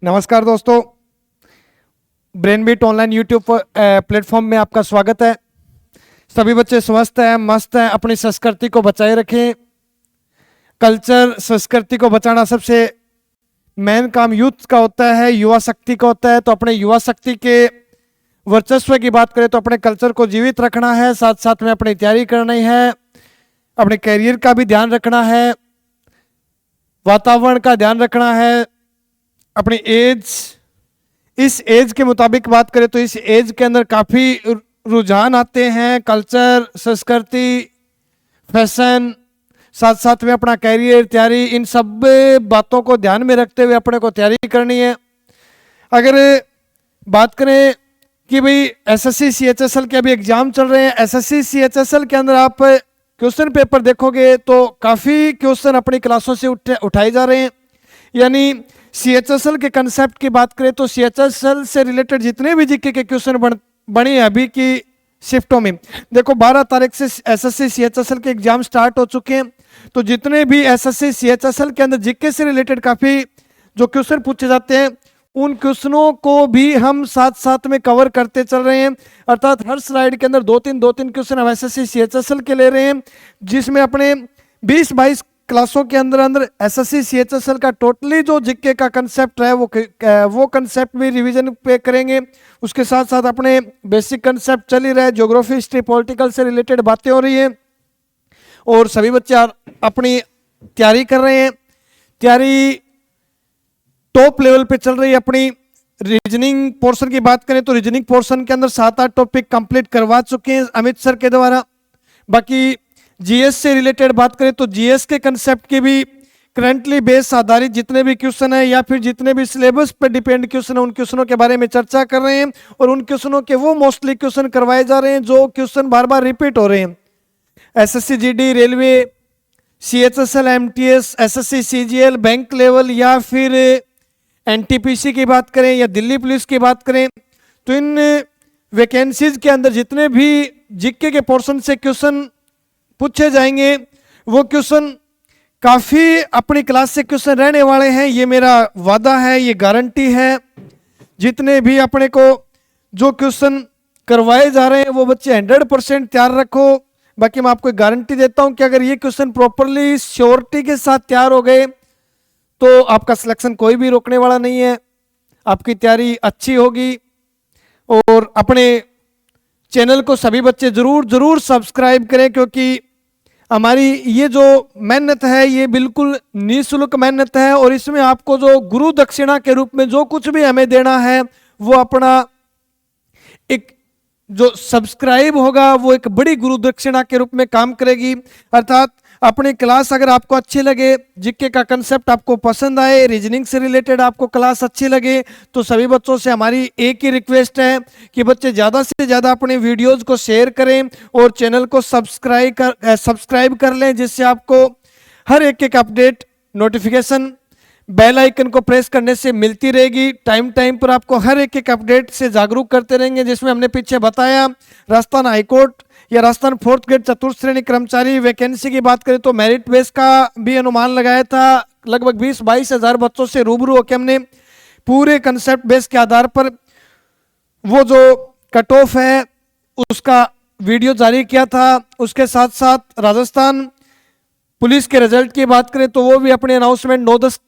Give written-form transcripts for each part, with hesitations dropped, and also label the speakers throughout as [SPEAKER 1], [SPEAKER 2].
[SPEAKER 1] नमस्कार दोस्तों, ब्रेनबीट online YouTube platform में आपका स्वागत है। सभी बच्चे स्वस्थ हैं, मस्त हैं, अपनी संस्कृति को बचाए रखें। कल्चर संस्कृति को बचाना सबसे मेन काम यूथ का होता है, युवा शक्ति का होता है। तो अपने युवा शक्ति के वर्चस्व की बात करें तो अपने कल्चर को जीवित रखना है, साथ साथ में अपनी तैयारी करनी है, अपने करियर का भी ध्यान रखना है, वातावरण का ध्यान रखना है, अपनी एज, इस एज के मुताबिक बात करें तो इस एज के अंदर काफ़ी रुझान आते हैं, कल्चर, संस्कृति, फैशन, साथ साथ में अपना कैरियर, तैयारी, इन सब बातों को ध्यान में रखते हुए अपने को तैयारी करनी है। अगर बात करें कि भाई एसएससी सीएचएसएल के अभी एग्जाम चल रहे हैं, एसएससी सीएचएसएल के अंदर आप क्वेश्चन पेपर देखोगे तो काफ़ी क्वेश्चन अपनी क्लासों से उठाए जा रहे हैं। यानी सीएचएसएल के कंसेप्ट की बात करें तो सीएचएसएल से रिलेटेड जितने भी जीके के क्वेश्चन बने हैं अभी की शिफ्टों में, देखो 12 तारीख से एसएससी सीएचएसएल के एग्जाम स्टार्ट हो चुके हैं। तो जितने भी एसएससी सीएचएसएल के अंदर जीके से रिलेटेड काफ़ी जो क्वेश्चन पूछे जाते हैं उन क्वेश्चनों को भी हम साथ साथ में कवर करते चल रहे हैं। अर्थात हर स्लाइड के अंदर दो तीन क्वेश्चन हम एसएससी सीएचएसएल के ले रहे हैं, जिसमें अपने 20-22 क्लासों के अंदर एसएससी सीएचएसएल का टोटली जो जीके का कंसेप्ट है वो कंसेप्ट भी रिवीजन पे करेंगे। उसके साथ साथ अपने बेसिक कंसेप्ट चल ही रहे, ज्योग्राफी, हिस्ट्री, पॉलिटिकल से रिलेटेड बातें हो रही हैं और सभी बच्चे अपनी तैयारी कर रहे हैं। तैयारी टॉप लेवल पे चल रही है। अपनी रीजनिंग पोर्शन की बात करें तो रीजनिंग पोर्शन के अंदर 7-8 टॉपिक कंप्लीट करवा चुके हैं अमित सर के द्वारा। बाकी जीएस से रिलेटेड बात करें तो जीएस के कंसेप्ट के भी करंटली बेस आधारित जितने भी क्वेश्चन है या फिर जितने भी सिलेबस पर डिपेंड क्वेश्चन है उन क्वेश्चनों के बारे में चर्चा कर रहे हैं और उन क्वेश्चनों के वो मोस्टली क्वेश्चन करवाए जा रहे हैं जो क्वेश्चन बार बार रिपीट हो रहे हैं। SSC GD, railway, CHSL, MTS, SSC CGL, bank level या फिर एनटीपीसी की बात करें या दिल्ली पुलिस की बात करें तो इन वैकेंसीज के अंदर जितने भी जीके के पोर्शन से क्वेश्चन पूछे जाएंगे वो क्वेश्चन काफ़ी अपनी क्लास से क्वेश्चन रहने वाले हैं। ये मेरा वादा है, ये गारंटी है। जितने भी अपने को जो क्वेश्चन करवाए जा रहे हैं वो बच्चे 100% तैयार रखो। बाकी मैं आपको गारंटी देता हूं कि अगर ये क्वेश्चन प्रॉपरली श्योरिटी के साथ तैयार हो गए तो आपका सिलेक्शन कोई भी रोकने वाला नहीं है, आपकी तैयारी अच्छी होगी। और अपने चैनल को सभी बच्चे जरूर सब्सक्राइब करें क्योंकि हमारी ये जो मेहनत है ये बिल्कुल निःशुल्क मेहनत है और इसमें आपको जो गुरु दक्षिणा के रूप में जो कुछ भी हमें देना है वो अपना एक जो सब्सक्राइब होगा वो एक बड़ी गुरु दक्षिणा के रूप में काम करेगी। अर्थात अपनी क्लास अगर आपको अच्छी लगे, जीके का कंसेप्ट आपको पसंद आए, रीजनिंग से रिलेटेड आपको क्लास अच्छी लगे तो सभी बच्चों से हमारी एक ही रिक्वेस्ट है कि बच्चे ज़्यादा से ज़्यादा अपने वीडियोस को शेयर करें और चैनल को सब्सक्राइब कर लें, जिससे आपको हर एक अपडेट नोटिफिकेशन बेल आइकन को प्रेस करने से मिलती रहेगी। टाइम पर आपको हर एक अपडेट से जागरूक करते रहेंगे। जिसमें हमने पीछे बताया राजस्थान हाईकोर्ट या राजस्थान 4th ग्रेड चतुर्थ श्रेणी कर्मचारी वैकेंसी की बात करें तो मेरिट बेस का भी अनुमान लगाया था। लगभग 20-22 हज़ार बच्चों से रूबरू होकर हमने पूरे कंसेप्ट बेस के आधार पर वो जो कट ऑफ है उसका वीडियो जारी किया था। उसके साथ साथ राजस्थान पुलिस के रिजल्ट की बात करें तो वो भी अपनी अनाउंसमेंट 9-10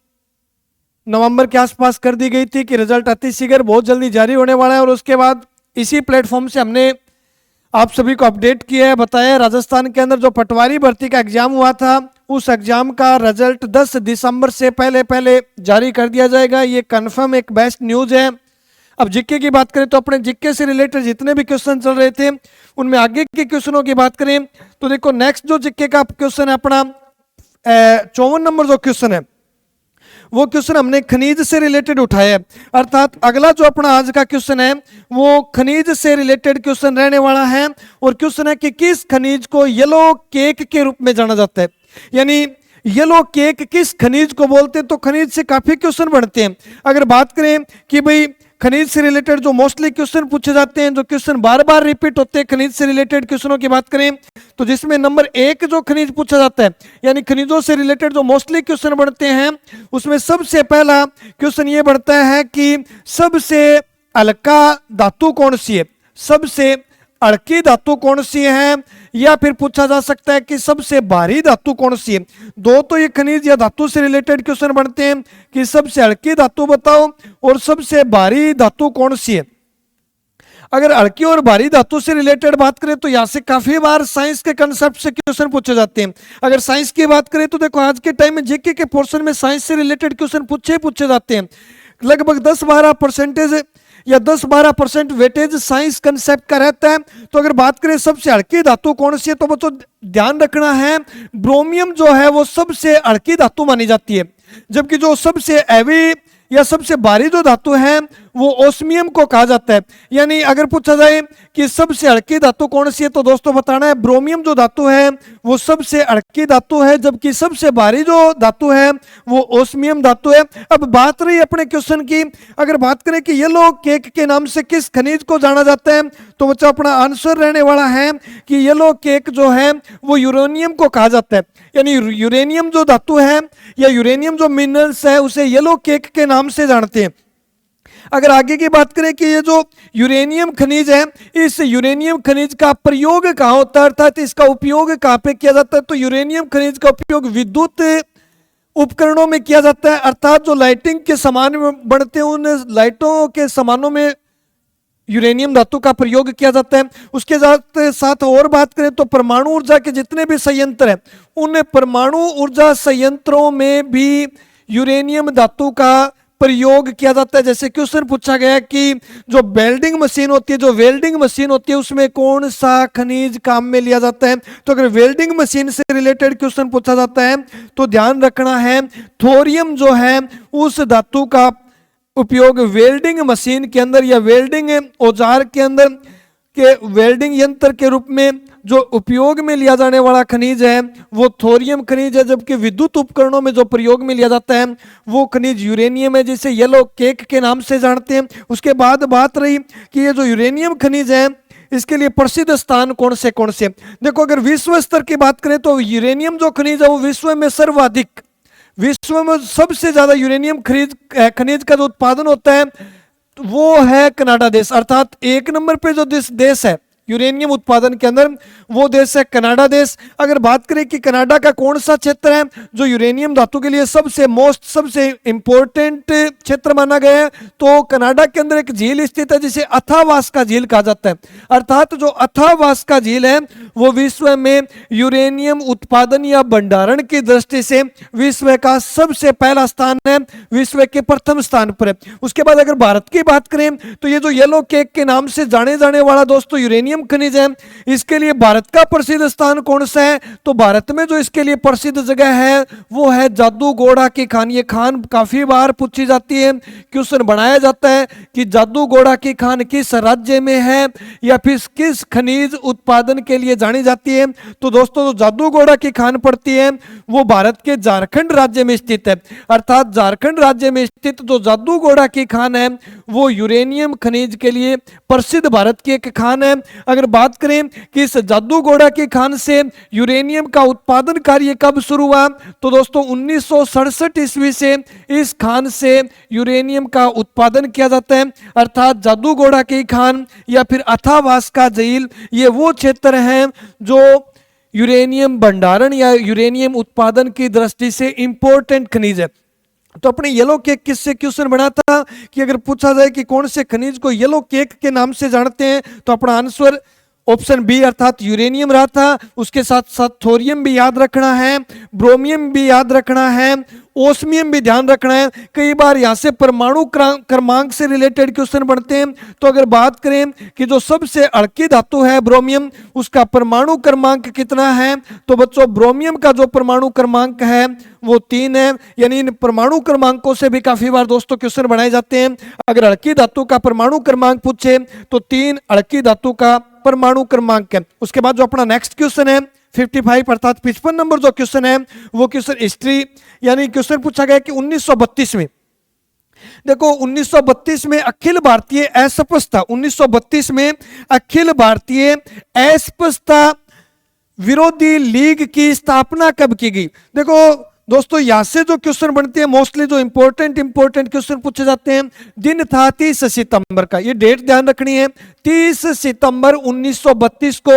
[SPEAKER 1] नवंबर के आसपास कर दी गई थी कि रिजल्ट अति शीघ्र बहुत जल्दी जारी होने वाला है। और उसके बाद इसी प्लेटफॉर्म से हमने आप सभी को अपडेट किया है, बताया राजस्थान के अंदर जो पटवारी भर्ती का एग्जाम हुआ था उस एग्जाम का रिजल्ट 10 दिसंबर से पहले जारी कर दिया जाएगा। ये कंफर्म एक बेस्ट न्यूज़ है। अब जीके की बात करें तो अपने जीके से रिलेटेड जितने भी क्वेश्चन चल रहे थे उनमें आगे के क्वेश्चनों की बात करें तो देखो नेक्स्ट जो जीके का क्वेश्चन है अपना 54 नंबर जो क्वेश्चन है वो क्वेश्चन हमने खनिज से रिलेटेड उठाया है। अर्थात अगला जो अपना आज का क्वेश्चन है वो खनिज से रिलेटेड क्वेश्चन रहने वाला है और क्वेश्चन है कि किस खनिज को येलो केक के रूप में जाना जाता है। यानी येलो केक किस खनिज को बोलते हैं तो खनिज से काफी क्वेश्चन बनते हैं। अगर बात करें कि भाई खनिज से रिलेटेड जो मोस्टली क्वेश्चन पूछे जाते हैं, जो क्वेश्चन बार बार रिपीट होते हैं खनिज से रिलेटेड क्वेश्चनों की बात करें तो जिसमें नंबर 1 जो खनिज पूछा जाता है, यानी खनिजों से रिलेटेड जो मोस्टली क्वेश्चन बनते हैं, उसमें सबसे पहला क्वेश्चन ये बनता है कि सबसे हल्का धातु कौन सी है, सबसे हल्की धातु कौन सी है, या फिर पूछा जा सकता है कि सबसे भारी धातु कौन सी है। दो तो ये खनिज या धातु से रिलेटेड क्वेश्चन बनते हैं कि सबसे हल्की धातु बताओ और सबसे भारी धातु कौन सी है। अगर हल्की और भारी धातु से रिलेटेड बात करें तो यहाँ से काफी बार साइंस के कंसेप्ट से क्वेश्चन पूछे जाते हैं। अगर साइंस की बात करें तो देखो आज के टाइम में जीके के पोर्शन में साइंस से रिलेटेड क्वेश्चन पूछे जाते हैं। लगभग 10-12% या 10-12% वेटेज साइंस कंसेप्ट का रहता है। तो अगर बात करें सबसे हल्की धातु कौन सी है तो बच्चों ध्यान रखना है ब्रोमियम जो है वो सबसे हल्की धातु मानी जाती है, जबकि जो सबसे हैवी या सबसे भारी जो धातु है वो ओस्मियम को कहा जाता है। यानी अगर पूछा जाए कि सबसे हल्की धातु कौन सी है तो दोस्तों बताना है ब्रोमियम जो धातु है वो सबसे हल्की धातु है, जबकि सबसे भारी जो धातु है वो ओस्मियम धातु है। अब बात रही अपने क्वेश्चन की, अगर बात करें कि येलो केक के नाम से किस खनिज को जाना जाता है तो बच्चा अपना आंसर रहने वाला है कि येलो केक जो है वो यूरेनियम को कहा जाता है। यानी यूरेनियम जो धातु है या यूरेनियम जो मिनरल्स है उसे येलो केक के नाम से जानते हैं। अगर आगे की बात करें कि ये जो यूरेनियम खनिज है, इस यूरेनियम खनिज का प्रयोग कहाँ होता है, अर्थात इसका उपयोग कहाँ पे किया जाता है, तो यूरेनियम खनिज का उपयोग विद्युत उपकरणों में किया जाता है। अर्थात जो लाइटिंग के सामान बनते हैं उन लाइटों के सामानों में यूरेनियम धातु का प्रयोग किया जाता है। उसके साथ साथ और बात करें तो परमाणु ऊर्जा के जितने भी संयंत्र हैं उन परमाणु ऊर्जा संयंत्रों में भी यूरेनियम धातु का प्रयोग किया जाता है। जैसे क्वेश्चन पूछा गया कि जो वेल्डिंग मशीन होती है, जो वेल्डिंग मशीन होती है उसमें कौन सा खनिज काम में लिया जाता है, तो अगर वेल्डिंग मशीन से रिलेटेड क्वेश्चन पूछा जाता है तो ध्यान रखना है थोरियम जो है उस धातु का उपयोग वेल्डिंग मशीन के अंदर या वेल्डिंग औजार के अंदर के वेल्डिंग यंत्र के रूप में जो उपयोग में लिया जाने वाला खनिज है वो थोरियम खनिज है, जबकि विद्युत उपकरणों में जो प्रयोग में लिया जाता है वो खनिज यूरेनियम है, जिसे येलो केक के नाम से जानते हैं। उसके बाद बात रही कि ये जो यूरेनियम खनिज है इसके लिए प्रसिद्ध स्थान कौन से। देखो अगर विश्व स्तर की बात करें तो यूरेनियम जो खनिज है वो विश्व में सर्वाधिक, विश्व में सबसे ज्यादा यूरेनियम खनिज का जो उत्पादन होता है वो है कनाडा देश। अर्थात 1 नंबर पे जो देश है यूरेनियम उत्पादन के अंदर वो देश है कनाडा देश। अगर बात करें कि कनाडा का कौन सा क्षेत्र है जो यूरेनियम धातु के लिए सबसे इंपॉर्टेंट क्षेत्र माना गया है, तो कनाडा के अंदर एक झील स्थित है जिसे अथावास्का झील कहा जाता है। अर्थात जो अथावास्का झील है वो विश्व में यूरेनियम उत्पादन या भंडारण की दृष्टि से विश्व का सबसे पहला स्थान है, विश्व के प्रथम स्थान पर है। उसके बाद अगर भारत की बात करें तो ये जो येलो केक के नाम से जाने जाने वाला दोस्तों यूरेनियम खनिज है, इसके लिए भारत का प्रसिद्ध स्थान कौन सा है, तो भारत में जो इसके लिए प्रसिद्ध जगह है वो है जादूगोड़ा की खान। ये खान काफी बार पूछी जाती है, क्वेश्चन बनाया जाता है कि जादूगोड़ा की खान किस राज्य में है या फिर किस खनिज उत्पादन के लिए जानी जाती है। तो दोस्तों जो जादूगोड़ा की खान पड़ती है वो भारत के झारखंड राज्य में स्थित है। अर्थात झारखंड राज्य में स्थित जो जादूगोड़ा की खान है वो यूरेनियम खनिज के लिए प्रसिद्ध भारत की एक खान है। अगर बात करें कि इस जादूगोड़ा की खान से यूरेनियम का उत्पादन कार्य कब शुरू हुआ, तो दोस्तों 1967 ईस्वी से इस खान से यूरेनियम का उत्पादन किया जाता है। अर्थात जादूगोड़ा की खान या फिर अथावास्का झील ये वो क्षेत्र हैं जो यूरेनियम भंडारण या यूरेनियम उत्पादन की दृष्टि से इंपॉर्टेंट खनिज है। तो अपने येलो केक किससे क्वेश्चन बना था कि अगर पूछा जाए कि कौन से खनिज को येलो केक के नाम से जानते हैं तो अपना आंसर ऑप्शन बी अर्थात यूरेनियम रहा था। उसके साथ साथ थोरियम भी याद रखना है, ब्रोमियम भी याद रखना है, ओस्मियम भी ध्यान रखना है। कई बार यहाँ से परमाणु क्रमांक से रिलेटेड क्वेश्चन बनते हैं। तो अगर बात करें कि जो सबसे हल्की धातु है ब्रोमियम उसका परमाणु क्रमांक कितना है, तो बच्चों ब्रोमियम का जो परमाणु क्रमांक है वो 3 है। यानी इन परमाणु क्रमांकों से भी काफी बार दोस्तों क्वेश्चन बनाए जाते हैं। अगर हल्की धातु का परमाणु क्रमांक पूछे तो 3 हल्की धातु का परमाणु क्रमांक है। उसके बाद जो अपना नेक्स्ट क्वेश्चन है 55 अर्थात 55 नंबर जो क्वेश्चन है वो क्वेश्चन हिस्ट्री, यानी क्वेश्चन पूछा गया कि 1932 में देखो 1932 में अखिल भारतीय अस्पृश्यता, 1932 में अखिल भारतीय अस्पृश्यता विरोधी लीग की स्थापना कब की गई? देखो दोस्तों यहां से जो क्वेश्चन बनते हैं मोस्टली जो इंपॉर्टेंट क्वेश्चन पूछे जाते हैं, दिन था 30 सितंबर का, ये डेट ध्यान रखनी है। 30 सितंबर 1932 को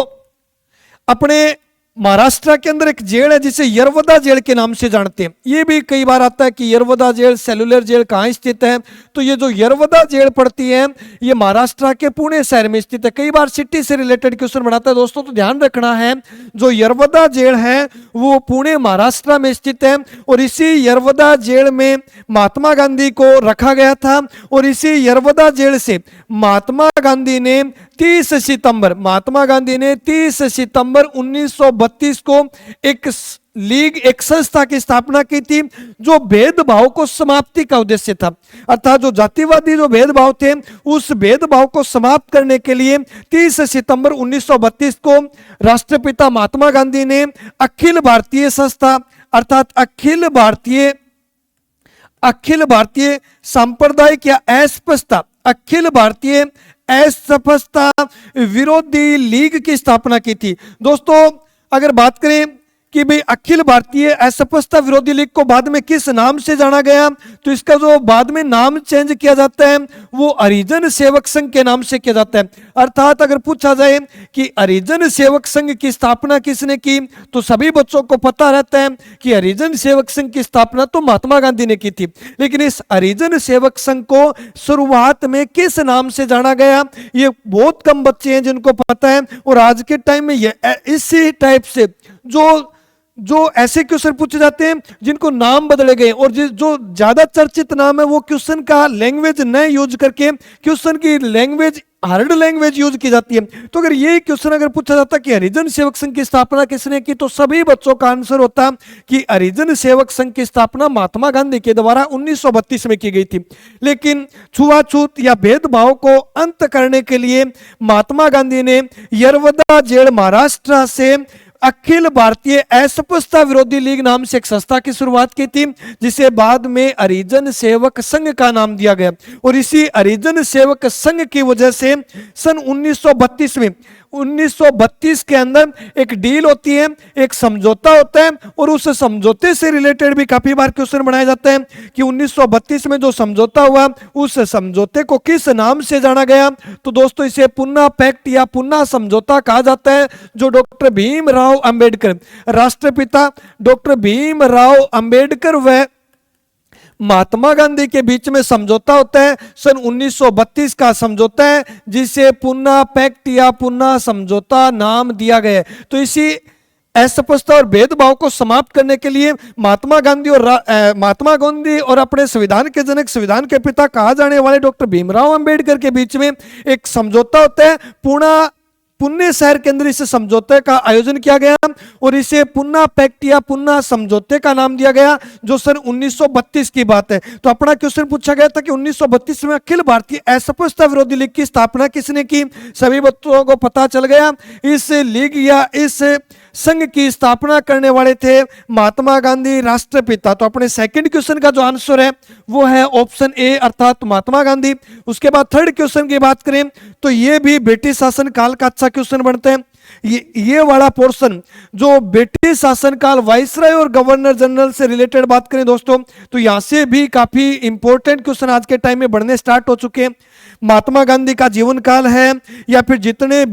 [SPEAKER 1] अपने महाराष्ट्र के अंदर एक जेल है जिसे यरवदा जेल के नाम से जानते हैं। ये भी कई बार आता है कि यरवदा जेल, सेलुलर जेल कहाँ स्थित है, तो ये जो यरवदा जेल पड़ती है ये महाराष्ट्र के पुणे शहर में स्थित है। कई बार सिटी से रिलेटेड क्वेश्चन बनाता है दोस्तों, तो ध्यान रखना है जो यरवदा जेल है वो पुणे महाराष्ट्र में स्थित है। और इसी यरवदा जेल में महात्मा गांधी को रखा गया था और इसी यरवदा जेल से महात्मा गांधी ने 30 सितंबर 1932 को एक लीग, एक संस्था की स्थापना की थी जो भेदभाव को समाप्ति का उद्देश्य था। अर्थात जो जातिवादी जो भेदभाव थे उस भेदभाव को समाप्त करने के लिए 30 सितंबर 1932 को राष्ट्रपिता महात्मा गांधी ने अखिल भारतीय संस्था अर्थात अखिल भारतीय सांप्रदायिक या अस्पृश्यता, अखिल भारतीय अस्पृश्यता विरोधी लीग की स्थापना की थी। दोस्तों अगर बात करें कि भाई अखिल भारतीय अस्पृश्यता विरोधी लीग को बाद में किस नाम से जाना गया, तो इसका जो बाद में नाम चेंज किया जाता है वो हरिजन सेवक संघ के नाम से किया जाता है। अर्थात अगर पूछा जाए कि हरिजन सेवक संघ की स्थापना किसने की, तो सभी बच्चों को पता रहता है कि हरिजन सेवक संघ की स्थापना तो महात्मा गांधी ने की थी। लेकिन इस हरिजन सेवक संघ को शुरुआत में किस नाम से जाना गया ये बहुत कम बच्चे हैं जिनको पता है। और आज के टाइम में ये इसी टाइप से जो ऐसे क्वेश्चन पूछे जाते हैं जिनको नाम बदले गए और जो ज्यादा चर्चित नाम है वो क्वेश्चन का लैंग्वेज न यूज करके क्वेश्चन की लैंग्वेज हार्ड लैंग्वेज यूज की जाती है। तो अगर यही क्वेश्चन अगर पूछा जाता कि हरिजन सेवक संघ की स्थापना किसने की, तो सभी बच्चों का आंसर होता कि हरिजन सेवक संघ की स्थापना महात्मा गांधी के द्वारा 1932 में की गई थी। लेकिन छुआछूत या भेदभाव को अंत करने के लिए महात्मा गांधी ने यरवदा जेल महाराष्ट्र से अखिल भारतीय अस्पृश्यता विरोधी लीग नाम से एक संस्था की शुरुआत की थी जिसे बाद में हरिजन सेवक संघ का नाम दिया गया। और इसी हरिजन सेवक संघ की वजह से सन 1932 में 1932 के अंदर एक डील होती है, एक समझौता होता है और उस समझौते से रिलेटेड भी काफी बार क्वेश्चन बनाया जाता है कि 1932 में जो समझौता हुआ उस समझौते को किस नाम से जाना गया। तो दोस्तों इसे पुन्ना पैक्ट या पुन्ना समझौता कहा जाता है, जो डॉक्टर भीमराव अंबेडकर, राष्ट्रपिता डॉक्टर भीमराव अंबेडकर व महात्मा गांधी के बीच में समझौता होता है। सन 1932 का समझौता है जिसे पुन्ना पैक्ट या पुन्ना समझौता नाम दिया गया। तो इसी अस्पृश्यता और भेदभाव को समाप्त करने के लिए महात्मा गांधी और अपने संविधान के जनक, संविधान के पिता कहा जाने वाले डॉक्टर भीमराव अंबेडकर के बीच में एक समझौता होता है। पुणे शहर के अंदर इस समझौते का आयोजन किया गया और इसे पुन्ना पैक्ट या पुन्ना समझौते का नाम दिया गया, जो सन 1932 की बात है। तो अपना क्वेश्चन पूछा गया था कि 1932 में अखिल भारतीय अस्पृश्यता विरोधी लीग की स्थापना किसने की, सभी बच्चों को पता चल गया। इस लीग या इस संघ की स्थापना करने वाले थे महात्मा गांधी, राष्ट्रपिता। तो अपने सेकंड क्वेश्चन का जो आंसर है वो है ऑप्शन ए अर्थात महात्मा गांधी। उसके बाद थर्ड क्वेश्चन की बात करें तो ये भी ब्रिटिश शासन काल का अच्छा क्वेश्चन बनता है। ये वाला पोर्शन जो ब्रिटिश शासनकाल वाइसराय और गवर्नर जनरल से रिलेटेड बात करें दोस्तों, तो यहां से भी काफी इंपॉर्टेंट क्वेश्चन आज के टाइम में बढ़ने स्टार्ट हो चुके हैं। महात्मा गांधी का जीवन काल है या फिर जितने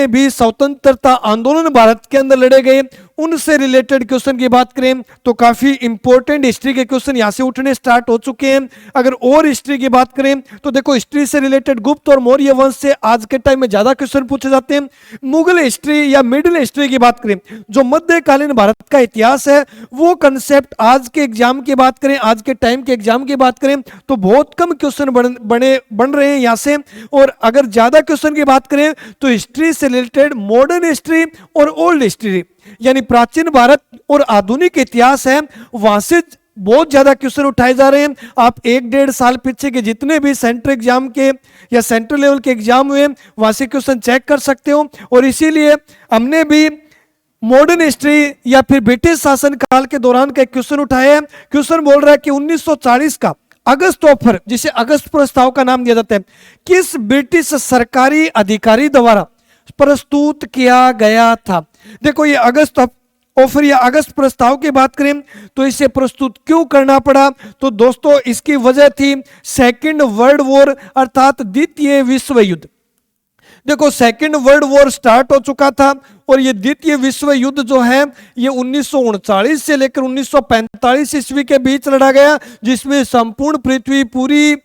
[SPEAKER 1] भी स्वतंत्रता आंदोलन भारत के अंदर लड़े गए उनसे रिलेटेड क्वेश्चन की बात करें तो काफी इंपॉर्टेंट हिस्ट्री के क्वेश्चन यहां से उठने स्टार्ट हो चुके हैं। अगर और हिस्ट्री की बात करें तो देखो हिस्ट्री से रिलेटेड गुप्त और मौर्य वंश से आज के टाइम में ज्यादा क्वेश्चन पूछे जाते हैं। मुगल हिस्ट्री या मिडिल हिस्ट्री की बात करें, जो मध्यकालीन भारत का इतिहास है, वो कंसेप्ट आज के एग्जाम की बात करें, आज के टाइम के एग्जाम की बात करें तो बहुत कम क्वेश्चन बन रहे हैं यहां से। और अगर ज्यादा क्वेश्चन की बात करें तो हिस्ट्री से रिलेटेड मॉडर्न हिस्ट्री और ओल्ड हिस्ट्री यानी प्राचीन भारत और आधुनिक इतिहास है, वहां से बहुत ज्यादा क्वेश्चन उठाए जा रहे हैं। आप 1-1.5 साल पीछे के जितने भी सेंट्रल एग्जाम के या सेंट्रल लेवल के एग्जाम हुए वहां से क्वेश्चन चेक कर सकते हो। और इसीलिए हमने भी मॉडर्न हिस्ट्री या फिर ब्रिटिश शासन काल के दौरान का एक क्वेश्चन उठाया है। क्वेश्चन बोल रहा है कि 1940 का अगस्त ऑफर, जिसे अगस्त प्रस्ताव का नाम दिया जाता है, किस ब्रिटिश सरकारी अधिकारी द्वारा प्रस्तुत किया गया था? देखो ये अगस्त ऑफर या अगस्त प्रस्ताव की बात करें तो इसे प्रस्तुत क्यों करना पड़ा? तो दोस्तों इसकी वजह थी सेकंड वर्ल्ड वॉर अर्थात द्वितीय विश्व युद्ध। देखो सेकंड वर्ल्ड वॉर स्टार्ट हो चुका था और ये द्वितीय विश्व युद्ध जो है ये 1939 से लेकर 1945 ईस्वी के बीच लड़ा गया, जिसमें संपूर्ण पूरी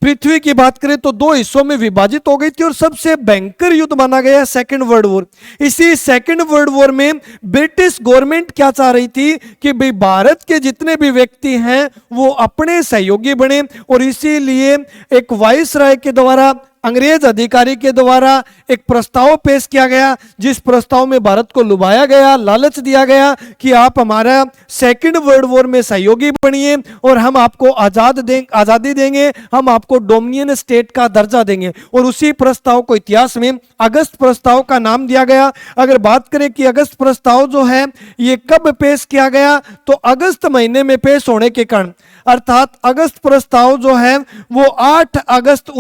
[SPEAKER 1] पृथ्वी की बात करें तो दो हिस्सों में विभाजित हो गई थी और सबसे भयंकर युद्ध माना गया सेकंड वर्ल्ड वॉर। इसी सेकंड वर्ल्ड वॉर में ब्रिटिश गवर्नमेंट क्या चाह रही थी कि भाई भारत के जितने भी व्यक्ति हैं वो अपने सहयोगी बने, और इसीलिए एक वाइसराय के द्वारा अंग्रेज अधिकारी के द्वारा एक प्रस्ताव पेश किया गया, जिस प्रस्ताव में भारत को लुभाया गया, लालच दिया गया कि आप हमारा सेकंड वर्ल्ड वॉर में सहयोगी बनिए और हम आपको आजादी देंगे, हम आपको डोमिनियन स्टेट का दर्जा देंगे। और उसी प्रस्ताव को इतिहास में अगस्त प्रस्ताव का नाम दिया गया। अगर बात करें कि अगस्त प्रस्ताव जो है ये कब पेश किया गया, तो अगस्त महीने में पेश होने के कारण अर्थात अगस्त प्रस्ताव जो है वो 8 अगस्त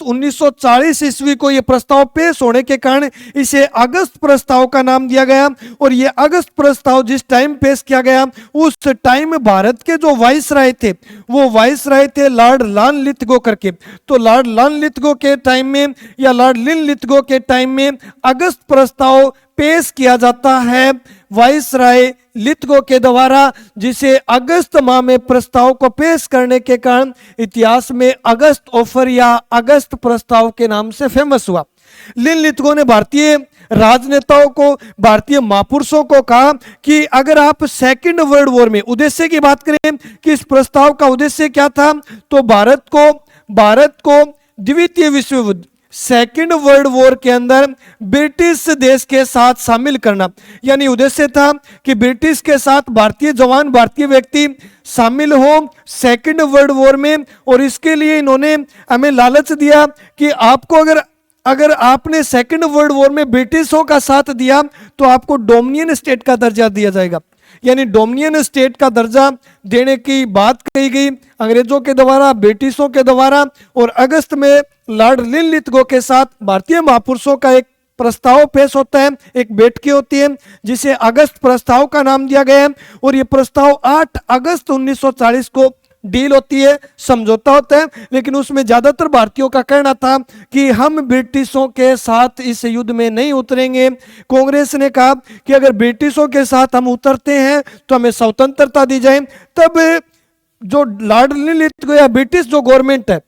[SPEAKER 1] 1940 ईस्वी को यह प्रस्ताव पेश होने के कारण इसे अगस्त प्रस्ताव का नाम दिया गया। और यह अगस्त प्रस्ताव जिस टाइम पेश किया गया उस टाइम भारत के जो वाइसराय थे वो वाइसराय थे लॉर्ड लॉर्नलिथगो करके। तो लॉर्ड लॉर्नलिथगो के टाइम में या लॉर्ड लिनलिथगो के टाइम में अगस्त प्रस्ताव पेश किया जाता है वाइसराय लिथगो के द्वारा, जिसे अगस्त माह में प्रस्ताव को पेश करने के कारण इतिहास में अगस्त ऑफर या अगस्त प्रस्ताव के नाम से फेमस हुआ। लिनलिथगो ने भारतीय राजनेताओं को, भारतीय महापुरुषों को कहा कि अगर आप सेकंड वर्ल्ड वॉर में उद्देश्य की बात करें कि इस प्रस्ताव का उद्देश्य क्या था, तो भारत को द्वितीय विश्व युद्ध सेकेंड वर्ल्ड वॉर के अंदर ब्रिटिश देश के साथ शामिल करना, यानी उद्देश्य था कि ब्रिटिश के साथ भारतीय जवान, भारतीय व्यक्ति शामिल हो सेकेंड वर्ल्ड वॉर में। और इसके लिए इन्होंने हमें लालच दिया कि आपको अगर आपने सेकेंड वर्ल्ड वॉर में ब्रिटिशों का साथ दिया तो आपको डोमिनियन स्टेट का दर्जा दिया जाएगा, यानी डोमिनियन स्टेट का दर्जा देने की बात कही गई अंग्रेजों के द्वारा, ब्रिटिशों के द्वारा। और अगस्त में लॉर्ड लिनलिथगो के साथ भारतीय महापुरुषों का एक प्रस्ताव पेश होता है, एक बैठक होती है जिसे अगस्त प्रस्ताव का नाम दिया गया है। और ये प्रस्ताव 8 अगस्त 1940 को डील होती है, समझौता होता है, लेकिन उसमें ज्यादातर भारतीयों का कहना था कि हम ब्रिटिशों के साथ इस युद्ध में नहीं उतरेंगे। कांग्रेस ने कहा कि अगर ब्रिटिशों के साथ हम उतरते हैं तो हमें स्वतंत्रता दी जाए। तब जो लॉर्ड लिनलिथगो या ब्रिटिश जो गवर्नमेंट है,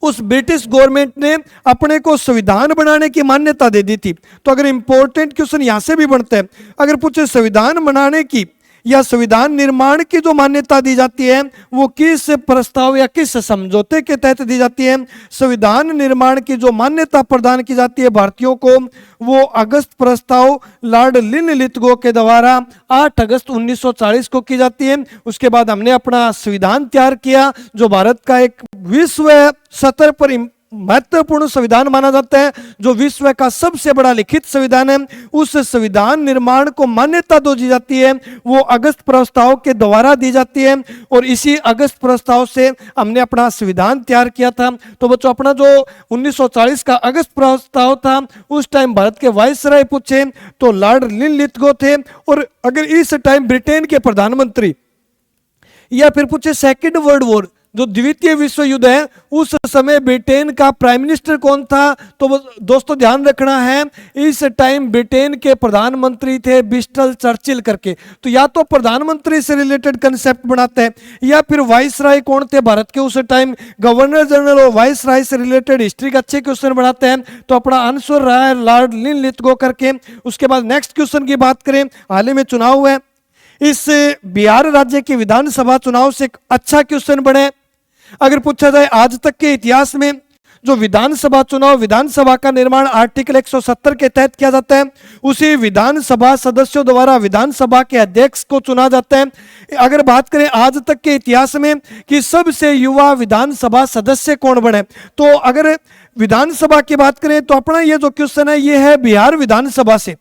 [SPEAKER 1] उस ब्रिटिश गवर्नमेंट ने अपने को संविधान बनाने की मान्यता दे दी थी। तो अगर इंपॉर्टेंट क्वेश्चन यहां से भी बनता है, अगर पूछे संविधान बनाने की या संविधान निर्माण की जो मान्यता दी जाती है वो किस प्रस्ताव या किस समझौते के तहत दी जाती है? संविधान निर्माण की जो मान्यता प्रदान की जाती है भारतीयों को वो अगस्त प्रस्ताव लॉर्ड लिनलिथगो के द्वारा 8 अगस्त 1940 को की जाती है। उसके बाद हमने अपना संविधान तैयार किया जो भारत का एक विश्व स्तर पर महत्वपूर्ण संविधान माना जाता है, जो विश्व का सबसे बड़ा लिखित संविधान है। उस संविधान निर्माण को मान्यता दी जाती है वो अगस्त प्रस्ताव के द्वारा दी जाती है। और इसी अगस्त प्रस्ताव से हमने अपना संविधान तैयार किया था। तो बच्चों अपना जो 1940 का अगस्त प्रस्ताव था उस टाइम भारत के वाइसराय पूछे तो लॉर्ड लिनलिथगो थे। और अगर इस टाइम ब्रिटेन के प्रधानमंत्री या फिर पूछे सेकेंड वर्ल्ड वॉर जो द्वितीय विश्व युद्ध है उस समय ब्रिटेन का प्राइम मिनिस्टर कौन था, तो दोस्तों ध्यान रखना है इस टाइम ब्रिटेन के प्रधानमंत्री थे विंस्टन चर्चिल करके। तो या तो प्रधानमंत्री से रिलेटेड कंसेप्ट बनाते हैं या फिर वाइसराय कौन थे भारत के उस टाइम, गवर्नर जनरल और वाइसराय से रिलेटेड हिस्ट्री का अच्छे क्वेश्चन बनाते हैं। तो अपना आंसर रहा है लॉर्ड लिनलिथगो करके। उसके बाद नेक्स्ट क्वेश्चन की बात करें, हाल ही में चुनाव हुए, इस बिहार राज्य के विधानसभा चुनाव से एक अच्छा क्वेश्चन बने। अगर पूछा जाए आज तक के इतिहास में जो विधानसभा चुनाव, विधानसभा का निर्माण आर्टिकल 170 के तहत किया जाता है, उसी विधानसभा सदस्यों द्वारा विधानसभा के अध्यक्ष को चुना जाता है। अगर बात करें आज तक के इतिहास में कि सबसे युवा विधानसभा सदस्य कौन बने, तो अगर विधानसभा की बात करें तो अपना ये जो क्वेश्चन है ये है बिहार विधानसभा से।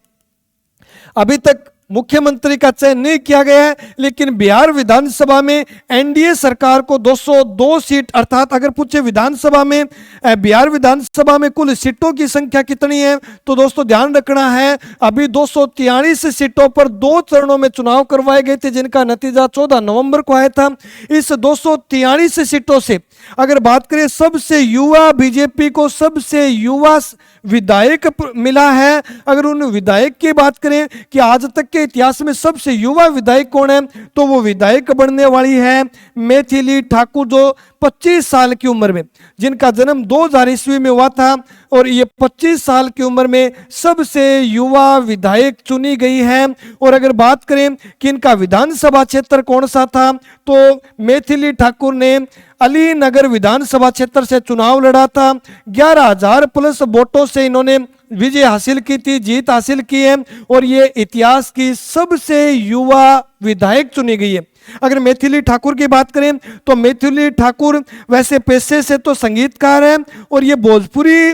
[SPEAKER 1] अभी तक मुख्यमंत्री का चयन नहीं किया गया है, लेकिन बिहार विधानसभा में एनडीए सरकार को 202 सीट, अर्थात अगर पूछे विधानसभा में बिहार विधानसभा में कुल सीटों की संख्या कितनी है, तो दोस्तों ध्यान रखना है अभी 243 सीटों पर 2 चरणों में चुनाव करवाए गए थे, जिनका नतीजा 14 नवंबर को आया था। इस 243 सीटों से अगर बात करें, सबसे युवा बीजेपी को सबसे युवा विधायक मिला है। अगर उन विधायक की बात करें कि आज तक के इतिहास में सबसे युवा विधायक कौन है, तो वो विधायक बनने वाली है मैथिली ठाकुर, जो 25 साल की उम्र में, जिनका जन्म 2000 ईस्वी में हुआ था, और ये 25 साल की उम्र में सबसे युवा विधायक चुनी गई है। और अगर बात करें कि इनका विधानसभा क्षेत्र कौन सा था, तो मैथिली ठाकुर ने अलीनगर विधानसभा क्षेत्र से चुनाव लड़ा था। 11,000 प्लस वोटों से इन्होंने विजय हासिल की थी, जीत हासिल की है, और ये इतिहास की सबसे युवा विधायक चुनी गई है। अगर मैथिली ठाकुर की बात करें, तो मैथिली ठाकुर वैसे पेशे से तो संगीतकार है, और ये भोजपुरी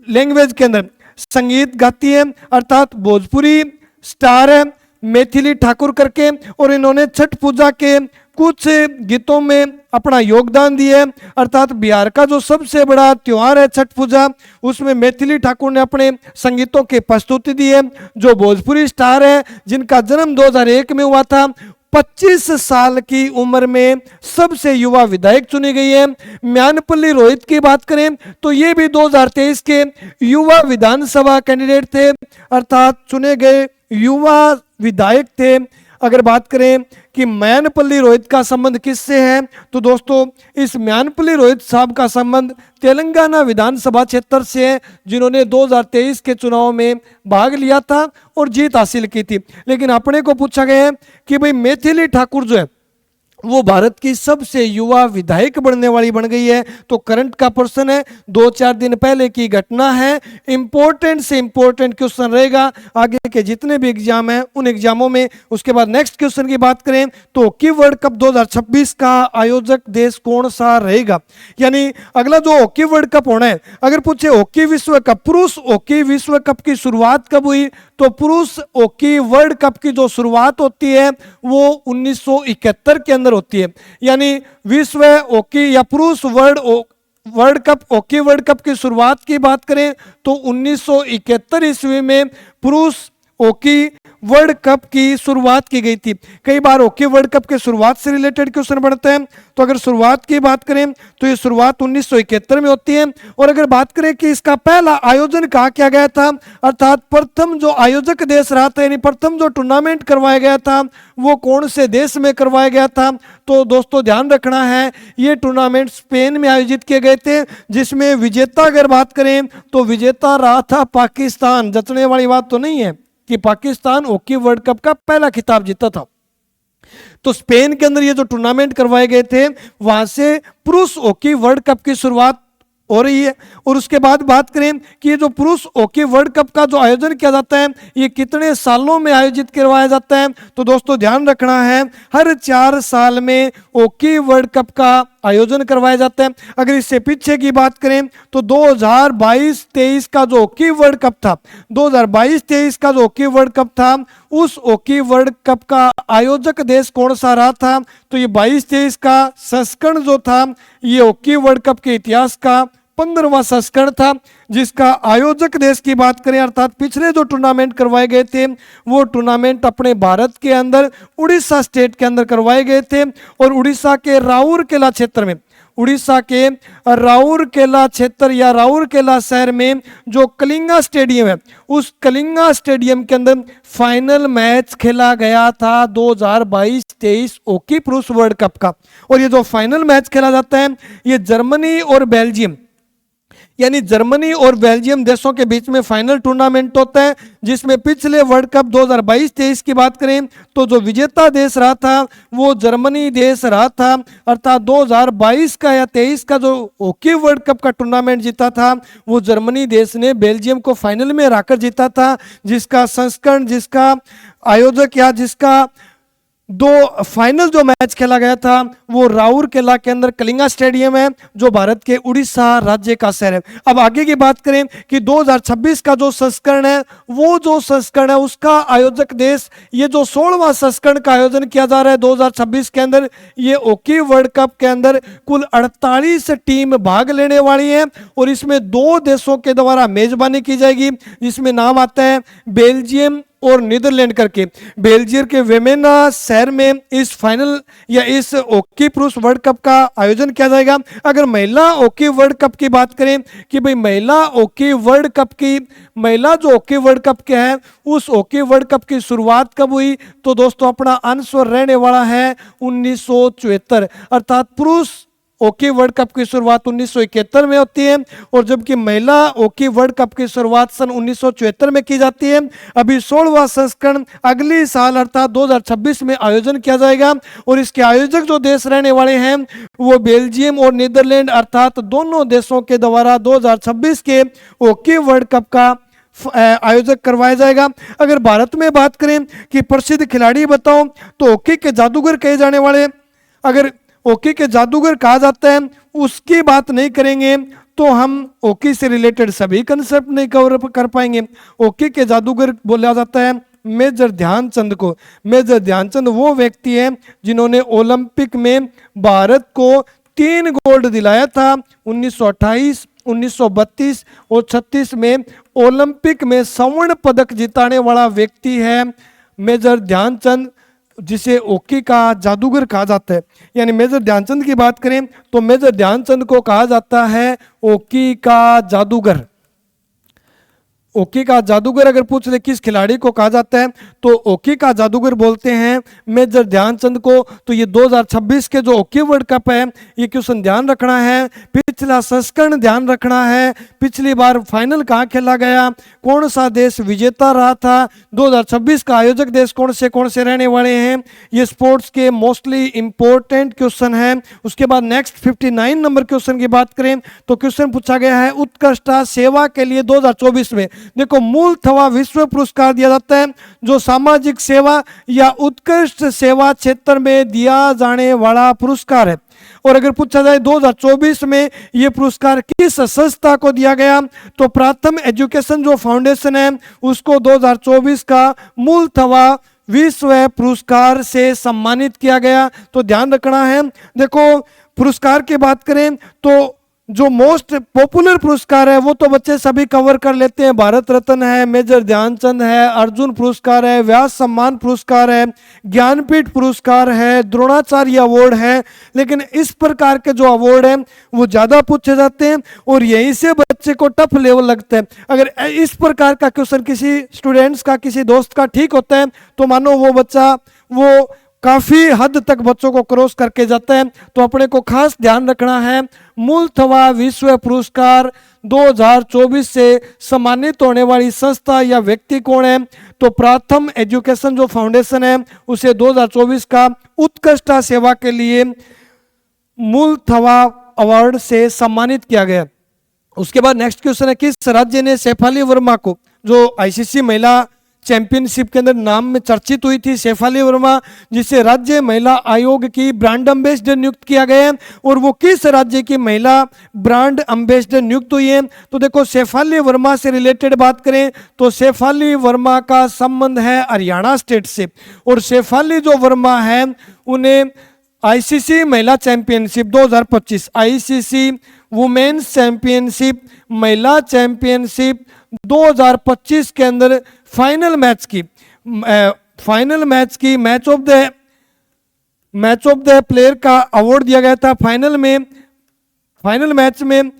[SPEAKER 1] लैंग्वेज के अंदर संगीत गाती है, अर्थात भोजपुरी स्टार है मैथिली ठाकुर करके। और इन्होंने छठ पूजा के कुछ गीतों में अपना योगदान दिया, अर्थात बिहार का जो सबसे बड़ा त्योहार है छठ पूजा, उसमें मैथिली ठाकुर ने अपने संगीतों की प्रस्तुति दी है। जो भोजपुरी स्टार है, जिनका जन्म 2001 में हुआ था, 25 साल की उम्र में सबसे युवा विधायक चुनी गई है। म्यानपल्ली रोहित की बात करें, तो ये भी 2023 के युवा विधानसभा कैंडिडेट थे, अर्थात चुने गए युवा विधायक थे। अगर बात करें कि म्यानपल्ली रोहित का संबंध किससे है, तो दोस्तों इस म्यानपल्ली रोहित साहब का संबंध तेलंगाना विधानसभा क्षेत्र से है, जिन्होंने 2023 के चुनाव में भाग लिया था और जीत हासिल की थी। लेकिन अपने को पूछा गया है कि भाई मैथिली ठाकुर जो है वो भारत की सबसे युवा विधायक बनने वाली बन गई है। तो करंट का प्रश्न है, 2-4 दिन पहले की घटना है, इंपॉर्टेंट से इंपॉर्टेंट क्वेश्चन रहेगा आगे के जितने भी एग्जाम हैं उन एग्जामों में। उसके बाद नेक्स्ट क्वेश्चन की बात करें, तो हॉकी वर्ल्ड कप 2026 का आयोजक देश कौन सा रहेगा, यानी अगला जो हॉकी वर्ल्ड कप होना है। अगर पूछे हॉकी विश्व कप, पुरुष हॉकी विश्व कप की शुरुआत कब हुई, तो पुरुष हॉकी वर्ल्ड कप की जो शुरुआत होती है वो 1971 के अंदर होती है। यानी विश्व हॉकी या पुरुष world cup hockey world cup की शुरुआत की बात करें तो 1971 ईस्वी में पुरुष हॉकी वर्ल्ड कप की शुरुआत की गई थी। कई बार हॉकी वर्ल्ड कप के शुरुआत से रिलेटेड क्वेश्चन बनते हैं, तो अगर शुरुआत की बात करें तो ये शुरुआत 1971 में होती है। और अगर बात करें कि इसका पहला आयोजन कहाँ किया गया था, अर्थात प्रथम जो आयोजक देश रहा था, यानी प्रथम जो टूर्नामेंट करवाया गया था वो कौन से देश में करवाया गया था, तो दोस्तों ध्यान रखना है ये टूर्नामेंट स्पेन में आयोजित किए गए थे, जिसमें विजेता अगर बात करें तो विजेता रहा था पाकिस्तान। जचने वाली बात तो नहीं है कि पाकिस्तान हॉकी वर्ल्ड कप का पहला खिताब जीता था। तो स्पेन के अंदर ये जो टूर्नामेंट करवाए गए थे वहां से पुरुष हॉकी वर्ल्ड कप की शुरुआत हो रही है। और उसके बाद बात करें कि ये जो पुरुष हॉकी वर्ल्ड कप का जो आयोजन किया जाता है ये कितने सालों में आयोजित करवाया जाता है, तो दोस्तों ध्यान रखना है हर 4 साल में हॉकी वर्ल्ड कप का आयोजन करवाया जाता है। अगर इससे पीछे की बात करें तो 2022-23 का जो हॉकी वर्ल्ड कप था, 2022-23 का जो हॉकी वर्ल्ड कप था, उस हॉकी वर्ल्ड कप का आयोजक देश कौन सा रहा था, तो ये 22-23 का संस्करण जो था ये हॉकी वर्ल्ड कप के इतिहास का 15वां संस्करण था, जिसका आयोजक देश की बात करें अर्थात पिछले जो टूर्नामेंट करवाए गए थे वो टूर्नामेंट अपने भारत के अंदर उड़ीसा स्टेट के अंदर करवाए गए थे। और उड़ीसा के राउरकेला क्षेत्र में, उड़ीसा के राउरकेला क्षेत्र या राउरकेला शहर में जो कलिंगा स्टेडियम है, उस कलिंगा स्टेडियम के अंदर फाइनल मैच खेला गया था 2022-23 हॉकी पुरुष वर्ल्ड कप का। और ये जो फाइनल मैच खेला जाता है ये जर्मनी और बेल्जियम, यानी जर्मनी और बेल्जियम देशों के बीच में फाइनल टूर्नामेंट होता है, जिसमें पिछले वर्ल्ड कप 2022-23 की बात करें तो जो विजेता देश रहा था वो जर्मनी देश रहा था, अर्थात 2022 का या 23 का जो हॉकी वर्ल्ड कप का टूर्नामेंट जीता था वो जर्मनी देश ने बेल्जियम को फाइनल में हराकर जीता था, जिसका संस्करण, जिसका आयोजक या जिसका दो फाइनल जो मैच खेला गया था वो राउरकेला के अंदर कलिंगा स्टेडियम है, जो भारत के उड़ीसा राज्य का शहर है। अब आगे की बात करें कि 2026 का जो संस्करण है, वो जो संस्करण है उसका आयोजक देश, ये जो 16वां संस्करण का आयोजन किया जा रहा है 2026 के अंदर, ये हॉकी वर्ल्ड कप के अंदर कुल 48 टीम भाग लेने वाली है और इसमें 2 देशों के द्वारा मेजबानी की जाएगी, जिसमें नाम आता है बेल्जियम और नीदरलैंड करके। बेल्जियम के वेमेना शहर में इस फाइनल या इस हॉकी पुरुष वर्ल्ड कप का आयोजन किया जाएगा। अगर महिला हॉकी वर्ल्ड कप की बात करें कि भाई महिला हॉकी वर्ल्ड कप की, महिला जो हॉकी वर्ल्ड कप के है उस हॉकी वर्ल्ड कप की शुरुआत कब हुई, तो दोस्तों अपना आंसर रहने वाला है 1974, अर्थात पुरुष हॉकी वर्ल्ड कप की शुरुआत 1971 में होती है और जबकि महिला हॉकी वर्ल्ड कप की शुरुआत सन 1974 में की जाती है। अभी 16वां संस्करण अगली साल अर्थात 2026 में आयोजन किया जाएगा और इसके आयोजक जो देश रहने वाले हैं वो बेल्जियम और नीदरलैंड, अर्थात दोनों देशों के द्वारा 2026 के हॉकी वर्ल्ड कप का आयोजक करवाया जाएगा। अगर भारत में बात करें कि प्रसिद्ध खिलाड़ी बताओ, तो हॉकी के जादूगर कहे जाने वाले, अगर हॉकी के जादूगर कहा जाता है उसकी बात नहीं करेंगे तो हम हॉकी से रिलेटेड सभी कंसेप्ट नहीं कवर कर पाएंगे। हॉकी के जादूगर बोला जाता है मेजर ध्यानचंद को। मेजर ध्यानचंद वो व्यक्ति है जिन्होंने ओलंपिक में भारत को 3 गोल्ड दिलाया था। 1928, 1932 और 36 में ओलंपिक में स्वर्ण पदक जिताने वाला व्यक्ति है मेजर ध्यानचंद, जिसे हॉकी का जादूगर कहा जाता है। यानी मेजर ध्यानचंद की बात करें तो मेजर ध्यानचंद को कहा जाता है हॉकी का जादूगर। हॉकी का जादूगर अगर पूछ ले किस खिलाड़ी को कहा जाता है तो हॉकी का जादूगर बोलते हैं मेजर ध्यानचंद को। तो ये 2026 के जो हॉकी वर्ल्ड कप है ये क्वेश्चन ध्यान रखना है, पिछला संस्करण ध्यान रखना है, पिछली बार फाइनल कहाँ खेला गया, कौन सा देश विजेता रहा था, 2026 का आयोजक देश कौन से रहने वाले हैं, ये स्पोर्ट्स के मोस्टली इंपॉर्टेंट क्वेश्चन है। उसके बाद नेक्स्ट 59 नंबर क्वेश्चन की बात करें तो क्वेश्चन पूछा गया है उत्कृष्ट सेवा के लिए 2024 में देखो मूलतः विश्व पुरस्कार दिया जाता है जो सामाजिक सेवा या उत्कृष्ट सेवा क्षेत्र में दिया जाने वाला पुरस्कार है। और अगर पूछा जाए 2024 में यह पुरस्कार किस संस्था को दिया गया तो प्राथम एजुकेशन जो फाउंडेशन है उसको 2024 का मूलतः विश्व पुरस्कार से सम्मानित किया गया। तो ध्यान रखना है। देखो पुरस्कार की बात करें तो जो मोस्ट पॉपुलर पुरस्कार है वो तो बच्चे सभी कवर कर लेते हैं, भारत रत्न है, मेजर ध्यानचंद है, अर्जुन पुरस्कार है, व्यास सम्मान पुरस्कार है, ज्ञानपीठ पुरस्कार है, द्रोणाचार्य अवार्ड है। लेकिन इस प्रकार के जो अवार्ड है वो ज्यादा पूछे जाते हैं और यहीं से बच्चे को टफ लेवल लगता है। अगर इस प्रकार का क्वेश्चन किसी स्टूडेंट्स का, किसी दोस्त का ठीक होता है तो मानो वो बच्चा वो काफी हद तक बच्चों को क्रॉस करके जाता है। तो अपने को खास ध्यान रखना है मूलतः विश्व पुरस्कार 2024 से सम्मानित होने वाली संस्था या व्यक्ति कौन है तो प्राथम एजुकेशन जो फाउंडेशन है उसे 2024 का उत्कृष्ट सेवा के लिए मूलतः अवार्ड से सम्मानित किया गया। उसके बाद नेक्स्ट क्वेश्चन है किस राज्य ने शेफाली वर्मा को, जो आईसीसी महिला चैंपियनशिप के अंदर नाम में चर्चित हुई थी शेफाली वर्मा, जिसे राज्य महिला आयोग की ब्रांड एम्बेसडर नियुक्त किया गया है, और वो किस राज्य की महिला ब्रांड एम्बेसडर नियुक्त हुई है तो देखो शेफाली वर्मा से रिलेटेड बात करें तो शेफाली वर्मा का संबंध है हरियाणा स्टेट से, और शेफाली जो वर्मा है उन्हें आईसीसी महिला चैंपियनशिप 2025, आईसीसी वुमेन्स चैंपियनशिप महिला चैंपियनशिप 2025 के अंदर फाइनल मैच की मैच ऑफ द प्लेयर का अवार्ड दिया गया था। फाइनल मैच में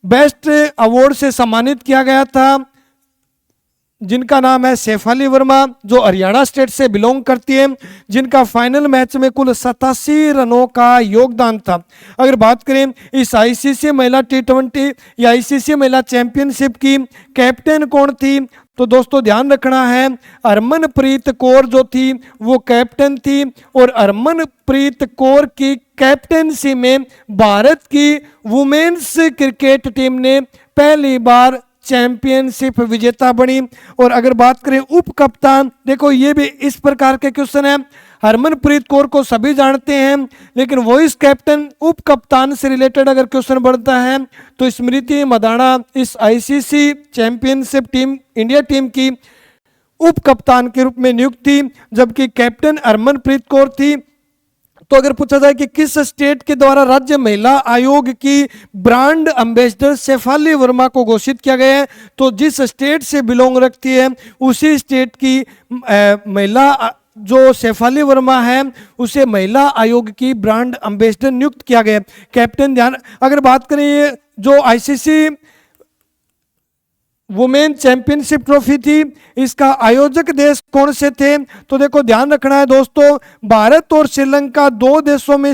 [SPEAKER 1] बेस्ट अवार्ड से सम्मानित किया गया था जिनका नाम है शेफाली वर्मा, जो हरियाणा स्टेट से बिलोंग करती है, जिनका फाइनल मैच में कुल 87 रनों का योगदान था। अगर बात करें इस आईसीसी महिला T20 या आईसीसी महिला चैंपियनशिप की कैप्टन कौन थी तो दोस्तों ध्यान रखना है हरमनप्रीत कौर जो थी वो कैप्टन थी, और हरमनप्रीत कौर की कैप्टनसी में भारत की वुमेन्स क्रिकेट टीम ने पहली बार चैंपियनशिप विजेता बनी। और अगर बात करें उप कप्तान, देखो ये भी इस प्रकार के क्वेश्चन है, हरमनप्रीत कौर को सभी जानते हैं, लेकिन वाइस कैप्टन उप कप्तान से रिलेटेड अगर क्वेश्चन बढ़ता है तो स्मृति मदाना इस ICC championship team India team की उप कप्तान के रूप में नियुक्त थी, जबकि कैप्टन हरमनप्रीत कौर थी। तो अगर पूछा जाए कि किस स्टेट के द्वारा राज्य महिला आयोग की ब्रांड एम्बेसडर शेफाली वर्मा को घोषित किया गया है, तो जिस स्टेट से बिलोंग रखती है उसी स्टेट की महिला जो शेफाली वर्मा है उसे महिला आयोग की ब्रांड एम्बेसडर नियुक्त किया गया। कैप्टन ध्यान, अगर बात करें ये जो आईसीसी वुमेन चैंपियनशिप ट्रॉफी थी, इसका आयोजक देश कौन से थे, तो देखो ध्यान रखना है दोस्तों, भारत और श्रीलंका दो देशों में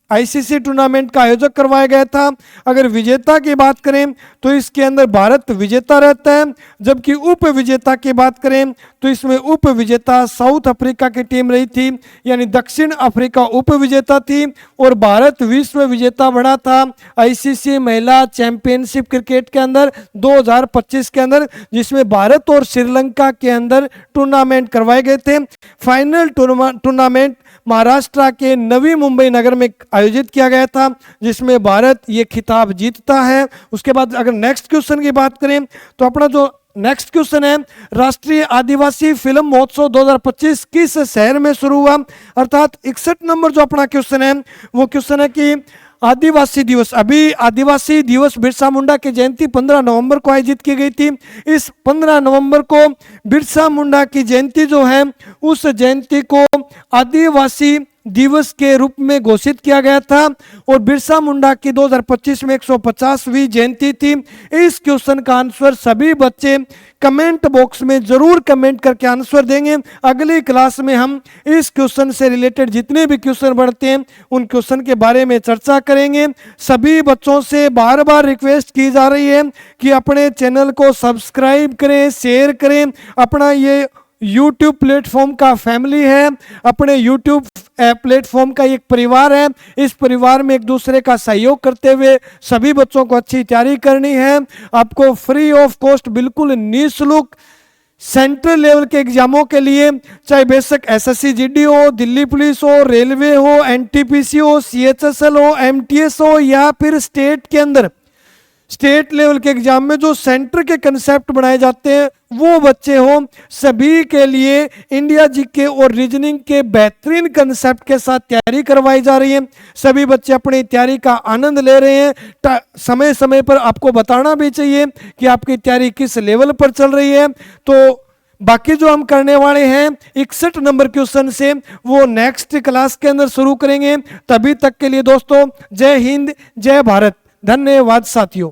[SPEAKER 1] आईसीसी टूर्नामेंट का आयोजक करवाया गया था। अगर विजेता की बात करें तो इसके अंदर भारत विजेता रहता है, जबकि उप विजेता की बात करें तो इसमें उप विजेता साउथ अफ्रीका की टीम रही थी, यानी दक्षिण अफ्रीका उप विजेता थी और भारत विश्व विजेता बना था आईसीसी महिला चैंपियनशिप क्रिकेट के अंदर 2025 के अंदर, जिसमें भारत और श्रीलंका के अंदर टूर्नामेंट करवाए गए थे। फाइनल टूर्नामेंट महाराष्ट्र के नवी मुंबई नगर में आयोजित किया गया था, जिसमें भारत ये खिताब जीतता है। उसके बाद अगर नेक्स्ट क्वेश्चन की बात करें तो अपना जो नेक्स्ट क्वेश्चन है, राष्ट्रीय आदिवासी फिल्म महोत्सव 2025 किस शहर में शुरू हुआ, अर्थात 61 नंबर जो अपना क्वेश्चन है वो क्वेश्चन है कि आदिवासी दिवस, अभी आदिवासी दिवस बिरसा मुंडा की जयंती 15 नवंबर को आयोजित की गई थी। इस 15 नवंबर को बिरसा मुंडा की जयंती जो है उस जयंती को आदिवासी दिवस के रूप में घोषित किया गया था और बिरसा मुंडा की 2025 में 150वीं जयंती थी। इस क्वेश्चन का आंसर सभी बच्चे कमेंट बॉक्स में जरूर कमेंट करके आंसर देंगे। अगली क्लास में हम इस क्वेश्चन से रिलेटेड जितने भी क्वेश्चन बढ़ते हैं उन क्वेश्चन के बारे में चर्चा करेंगे। सभी बच्चों से बार बार रिक्वेस्ट की जा रही है कि अपने चैनल को सब्सक्राइब करें, शेयर करें। अपना ये YouTube प्लेटफॉर्म का फैमिली है, अपने YouTube प्लेटफॉर्म का एक परिवार है। इस परिवार में एक दूसरे का सहयोग करते हुए सभी बच्चों को अच्छी तैयारी करनी है। आपको फ्री ऑफ कॉस्ट बिल्कुल निःशुल्क सेंट्रल लेवल के एग्जामों के लिए, चाहे बेशक एसएससी जीडी हो, दिल्ली पुलिस हो, रेलवे हो, एनटीपीसी हो, सीएचएसएल हो, एमटीएस हो या फिर स्टेट के अंदर स्टेट लेवल के एग्जाम में जो सेंटर के कंसेप्ट बनाए जाते हैं वो बच्चे हो, सभी के लिए इंडिया जीके और रीजनिंग के बेहतरीन कंसेप्ट के साथ तैयारी करवाई जा रही है। सभी बच्चे अपनी तैयारी का आनंद ले रहे हैं। समय समय पर आपको बताना भी चाहिए कि आपकी तैयारी किस लेवल पर चल रही है। तो बाकी जो हम करने वाले हैं 61 नंबर क्वेश्चन से वो नेक्स्ट क्लास के अंदर शुरू करेंगे। तभी तक के लिए दोस्तों जय हिंद, जय भारत, धन्यवाद साथियों।